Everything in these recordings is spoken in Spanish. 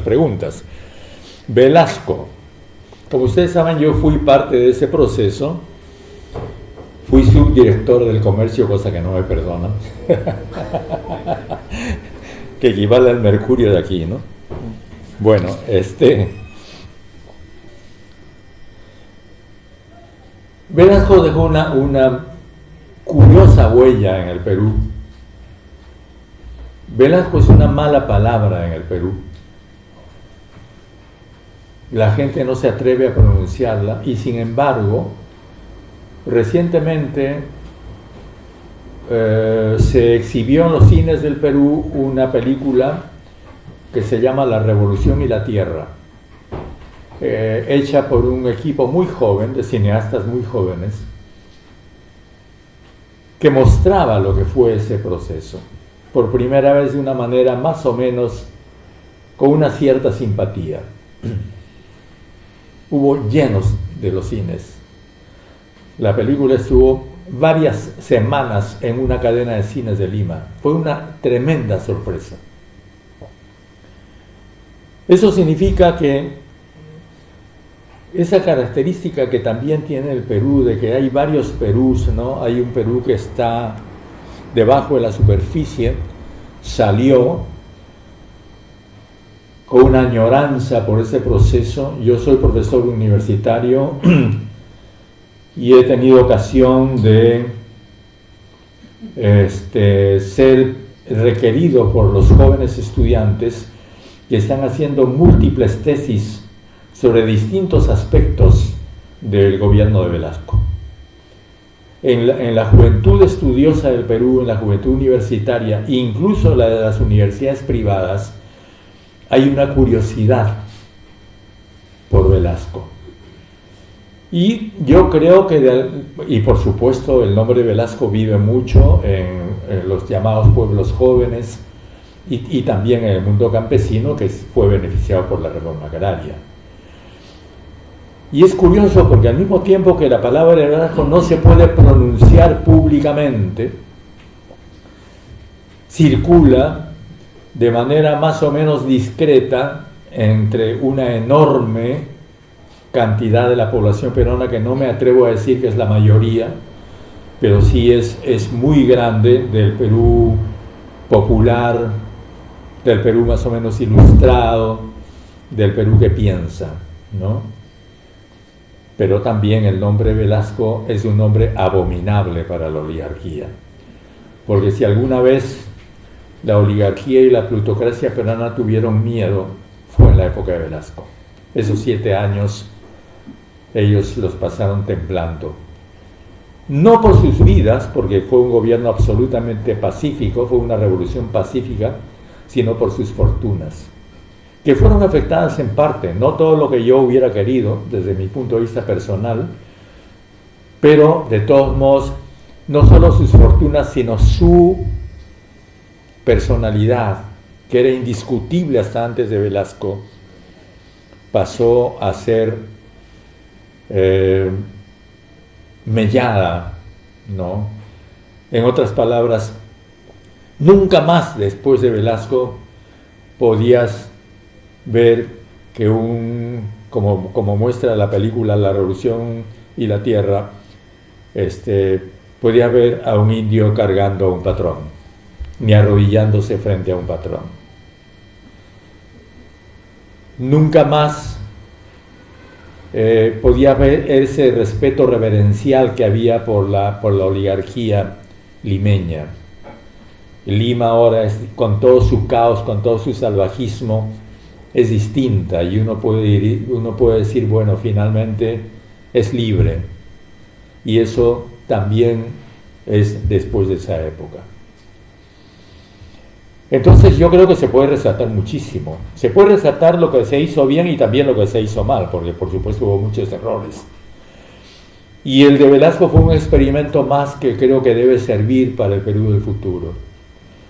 preguntas. Velasco. Como ustedes saben, yo fui parte de ese proceso. Fui subdirector del comercio, cosa que no me perdonan. Que equivale al mercurio de aquí, ¿no? Bueno, Velasco dejó una curiosa huella en el Perú. Velasco es una mala palabra en el Perú. La gente no se atreve a pronunciarla y sin embargo, recientemente se exhibió en los cines del Perú una película que se llama La Revolución y la Tierra, hecha por un equipo muy joven, de cineastas muy jóvenes, que mostraba lo que fue ese proceso, por primera vez de una manera más o menos con una cierta simpatía. Hubo llenos de los cines. La película estuvo varias semanas en una cadena de cines de Lima. Fue una tremenda sorpresa. Eso significa que esa característica que también tiene el Perú, de que hay varios Perús, ¿no? Hay un Perú que está debajo de la superficie, salió con una añoranza por ese proceso. Yo soy profesor universitario y he tenido ocasión de ser requerido por los jóvenes estudiantes que están haciendo múltiples tesis sobre distintos aspectos del gobierno de Velasco. En la juventud estudiosa del Perú, en la juventud universitaria, incluso la de las universidades privadas, hay una curiosidad por Velasco. Y yo creo que, y por supuesto el nombre Velasco vive mucho en los llamados pueblos jóvenes y también en el mundo campesino, que fue beneficiado por la reforma agraria. Y es curioso porque al mismo tiempo que la palabra Velasco no se puede pronunciar públicamente, circula de manera más o menos discreta entre una enorme cantidad de la población peruana, que no me atrevo a decir que es la mayoría, pero sí es muy grande, del Perú popular, del Perú más o menos ilustrado, del Perú que piensa, ¿no? Pero también el nombre Velasco es un nombre abominable para la oligarquía, porque si alguna vez la oligarquía y la plutocracia peruana tuvieron miedo, fue en la época de Velasco. Esos 7 años ellos los pasaron temblando. No por sus vidas, porque fue un gobierno absolutamente pacífico, fue una revolución pacífica, sino por sus fortunas, que fueron afectadas en parte, no todo lo que yo hubiera querido desde mi punto de vista personal, pero de todos modos, no solo sus fortunas, sino su personalidad, que era indiscutible hasta antes de Velasco, pasó a ser mellada, ¿no? En otras palabras, nunca más después de Velasco podías ver que como muestra la película La Revolución y la Tierra, podías ver a un indio cargando a un patrón, ni arrodillándose frente a un patrón. Nunca más podía ver ese respeto reverencial que había por la oligarquía limeña. Lima ahora, con todo su caos, con todo su salvajismo, es distinta, y uno puede decir, bueno, finalmente es libre, y eso también es después de esa época. Entonces yo creo que se puede resaltar muchísimo. Se puede resaltar lo que se hizo bien y también lo que se hizo mal, porque por supuesto hubo muchos errores. Y el de Velasco fue un experimento más que creo que debe servir para el Perú del futuro.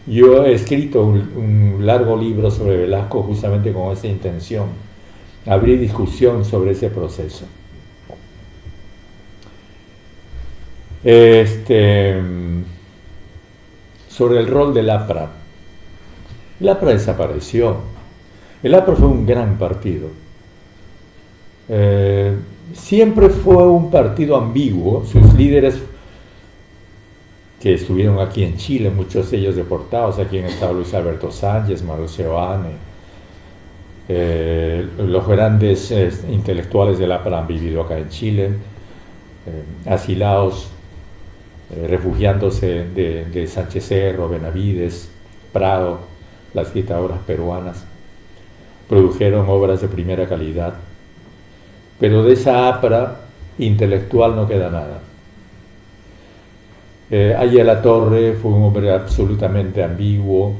Yo he escrito un largo libro sobre Velasco justamente con esa intención, abrir discusión sobre ese proceso. Sobre el rol del APRA. El APRA desapareció. El APRA fue un gran partido. Siempre fue un partido ambiguo. Sus líderes, que estuvieron aquí en Chile, muchos de ellos deportados, aquí en estado Luis Alberto Sánchez, Manuel Seoane, los grandes intelectuales del APRA han vivido acá en Chile, asilados, refugiándose de Sánchez Cerro, Benavides, Prado, las dictaduras peruanas, produjeron obras de primera calidad, pero de esa APRA intelectual no queda nada. Aya La Torre fue un hombre absolutamente ambiguo,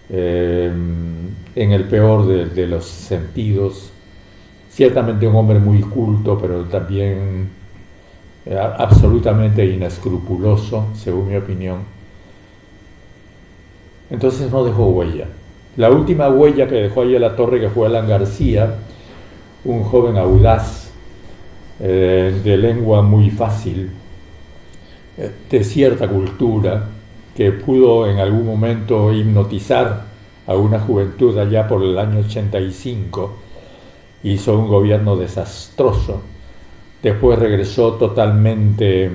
en el peor de los sentidos, ciertamente un hombre muy culto, pero también absolutamente inescrupuloso, según mi opinión. Entonces no dejó huella. La última huella que dejó Aya La Torre, que fue Alan García, un joven audaz, de lengua muy fácil, de cierta cultura, que pudo en algún momento hipnotizar a una juventud allá por el año 85, hizo un gobierno desastroso, después regresó totalmente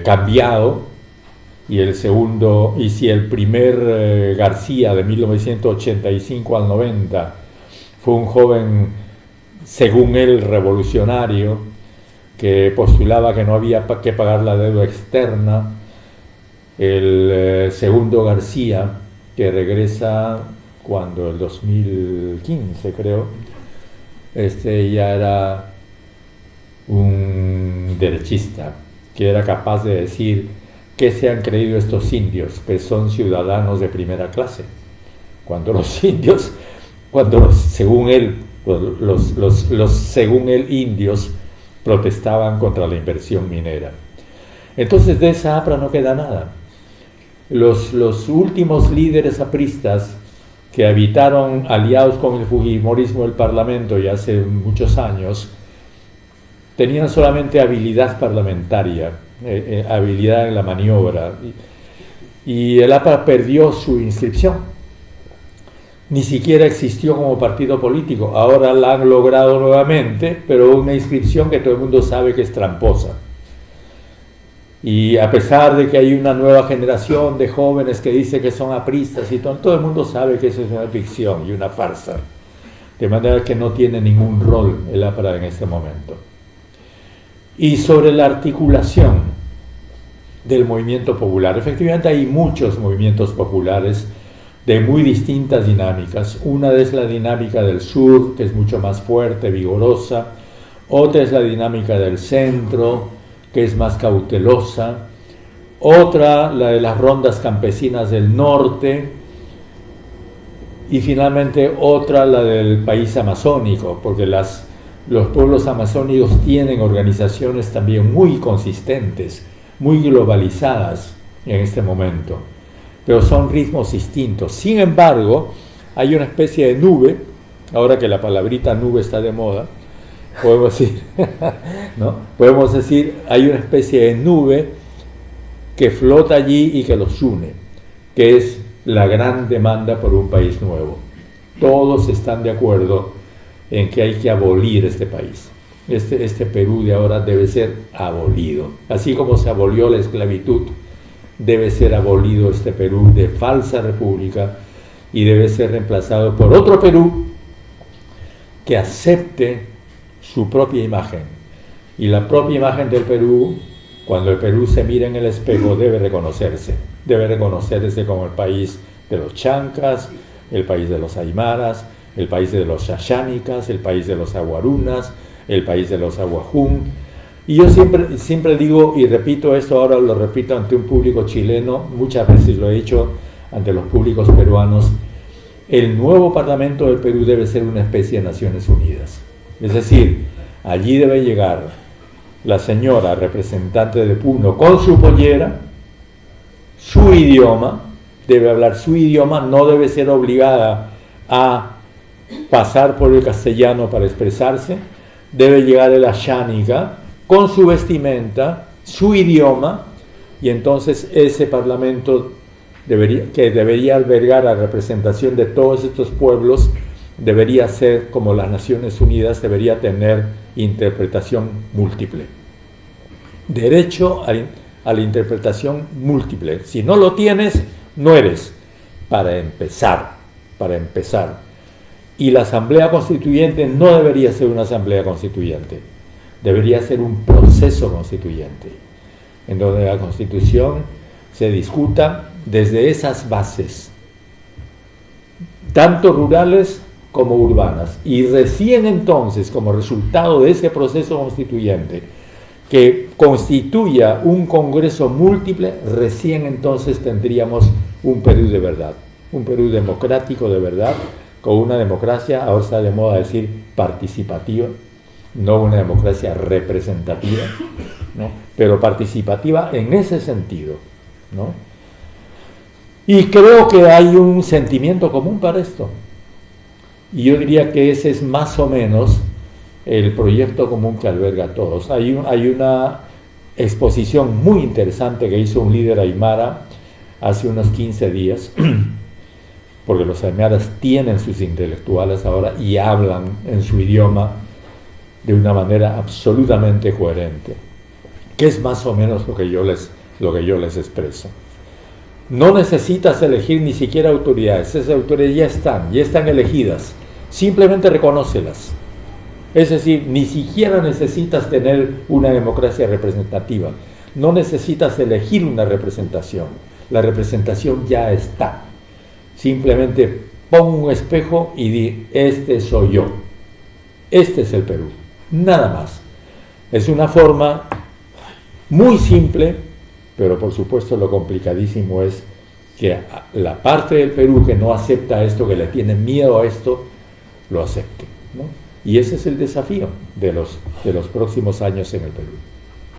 cambiado, y si el primer García de 1985 al 90 fue un joven, según él, revolucionario, que postulaba que no había que pagar la deuda externa, el segundo García, que regresa cuando el 2015 creo, ya era un derechista, que era capaz de decir: ¿qué se han creído estos indios? Que son ciudadanos de primera clase. Cuando los indios, según él, los según él indios protestaban contra la inversión minera. Entonces de esa APRA no queda nada. Los últimos líderes apristas que habitaron aliados con el fujimorismo del Parlamento ya hace muchos años, tenían solamente habilidad parlamentaria, habilidad en la maniobra, y el APRA perdió su inscripción. Ni siquiera existió como partido político. Ahora la han logrado nuevamente, pero una inscripción que todo el mundo sabe que es tramposa. Y a pesar de que hay una nueva generación de jóvenes que dice que son apristas y todo el mundo sabe que eso es una ficción y una farsa. De manera que no tiene ningún rol el APRA en este momento. Y sobre la articulación del movimiento popular, efectivamente hay muchos movimientos populares de muy distintas dinámicas. Una es la dinámica del sur, que es mucho más fuerte, vigorosa. Otra es la dinámica del centro, que es más cautelosa. Otra, la de las rondas campesinas del norte. Y finalmente otra, la del país amazónico, porque los pueblos amazónicos tienen organizaciones también muy consistentes, muy globalizadas en este momento, pero son ritmos distintos. Sin embargo, hay una especie de nube, ahora que la palabrita nube está de moda, podemos decir, ¿no? Podemos decir, hay una especie de nube que flota allí y que los une, que es la gran demanda por un país nuevo. Todos están de acuerdo en que hay que abolir este país. Este Perú de ahora debe ser abolido. Así como se abolió la esclavitud, debe ser abolido este Perú de falsa república y debe ser reemplazado por otro Perú que acepte su propia imagen. Y la propia imagen del Perú, cuando el Perú se mira en el espejo, debe reconocerse como el país de los chancas, el país de los aymaras, el país de los xaxánicas, el país de los aguarunas, el país de los aguajún. Y yo siempre digo, y repito esto, ahora lo repito ante un público chileno, muchas veces lo he dicho ante los públicos peruanos: el nuevo Parlamento del Perú debe ser una especie de Naciones Unidas. Es decir, allí debe llegar la señora representante de Puno con su pollera, su idioma, debe hablar su idioma, no debe ser obligada a pasar por el castellano para expresarse, debe llegar el axánica con su vestimenta, su idioma, y entonces ese Parlamento que debería albergar a representación de todos estos pueblos, debería ser como las Naciones Unidas, debería tener interpretación múltiple. Derecho a la interpretación múltiple. Si no lo tienes, no eres. Para empezar. Y la Asamblea Constituyente no debería ser una Asamblea Constituyente, debería ser un proceso constituyente, en donde la Constitución se discuta desde esas bases, tanto rurales como urbanas, y recién entonces, como resultado de ese proceso constituyente, que constituya un Congreso múltiple, recién entonces tendríamos un Perú de verdad, un Perú democrático de verdad, con una democracia, ahora está de moda decir participativa, no una democracia representativa, ¿no? Pero participativa en ese sentido, ¿no? Y creo que hay un sentimiento común para esto. Y yo diría que ese es más o menos el proyecto común que alberga a todos. Hay una exposición muy interesante que hizo un líder aymara hace unos 15 días, porque los aymaras tienen sus intelectuales ahora y hablan en su idioma de una manera absolutamente coherente, que es más o menos lo que yo les expreso. No necesitas elegir ni siquiera autoridades, esas autoridades ya están elegidas, simplemente reconócelas. Es decir, ni siquiera necesitas tener una democracia representativa, no necesitas elegir una representación, la representación ya está. Simplemente pon un espejo y di, este soy yo, este es el Perú, nada más. Es una forma muy simple, pero por supuesto lo complicadísimo es que la parte del Perú que no acepta esto, que le tiene miedo a esto, lo acepte, ¿no? Y ese es el desafío de los próximos años en el Perú.